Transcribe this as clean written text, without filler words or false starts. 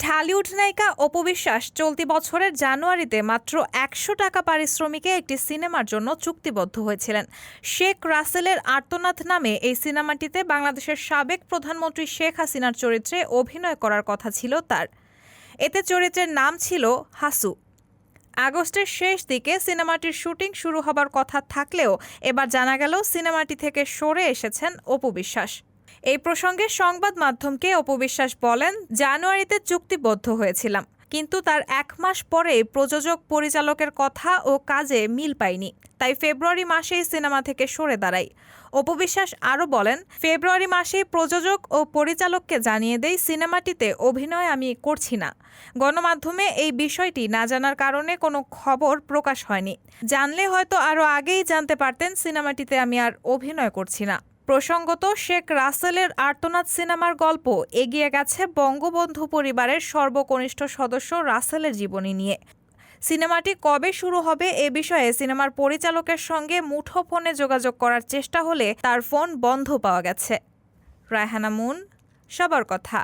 ঢালিউড নায়িকা অপু বিশ্বাস চলতি বছরের জানুয়ারিতে মাত্র ১০০ টাকা পারিশ্রমিকে একটি সিনেমার জন্য চুক্তিবদ্ধ হয়েছিলেন। শেখ রাসেলের আর্তনাদ নামে এই সিনেমাটিতে বাংলাদেশের সাবেক প্রধানমন্ত্রী শেখ হাসিনার চরিত্রে অভিনয় করার কথা ছিল তার। এতে চরিত্রের নাম ছিল হাসু। আগস্টের শেষ দিকে সিনেমাটির শুটিং শুরু হবার কথা থাকলেও এবার জানা গেল সিনেমাটি থেকে সরে এসেছেন অপু বিশ্বাস। এই প্রসঙ্গে সংবাদ মাধ্যমকে অপু বিশ্বাস বলেন, জানুয়ারিতে চুক্তিবদ্ধ হয়েছিলাম, কিন্তু তার ১ মাস পরেই প্রযোজক পরিচালকের কথা ও কাজে মিল পাইনি, তাই ফেব্রুয়ারি মাসেই সিনেমা থেকে সরে দাঁড়াই। অপু বিশ্বাস আরও বলেন, ফেব্রুয়ারি মাসেই প্রযোজক ও পরিচালককে জানিয়ে দেই সিনেমাটিতে অভিনয় আমি করছি না। গণমাধ্যমে এই বিষয়টি না জানার কারণে কোনো খবর প্রকাশ হয়নি। জানলে হয়তো আরও আগেই জানতে পারতেন সিনেমাটিতে আমি আর অভিনয় করছি না। প্রসঙ্গত, শেখ রাসেলের আর্তনাদ সিনেমার গল্প এগিয়ে গেছে বঙ্গবন্ধু পরিবারের সর্বকনিষ্ঠ সদস্য রাসেলের জীবনী নিয়ে। সিনেমাটি কবে শুরু হবে এ বিষয়ে সিনেমার পরিচালকের সঙ্গে মুঠোফোনে যোগাযোগ করার চেষ্টা হলে তার ফোন বন্ধ পাওয়া গেছে। রায়হানা মুন, সবার কথা।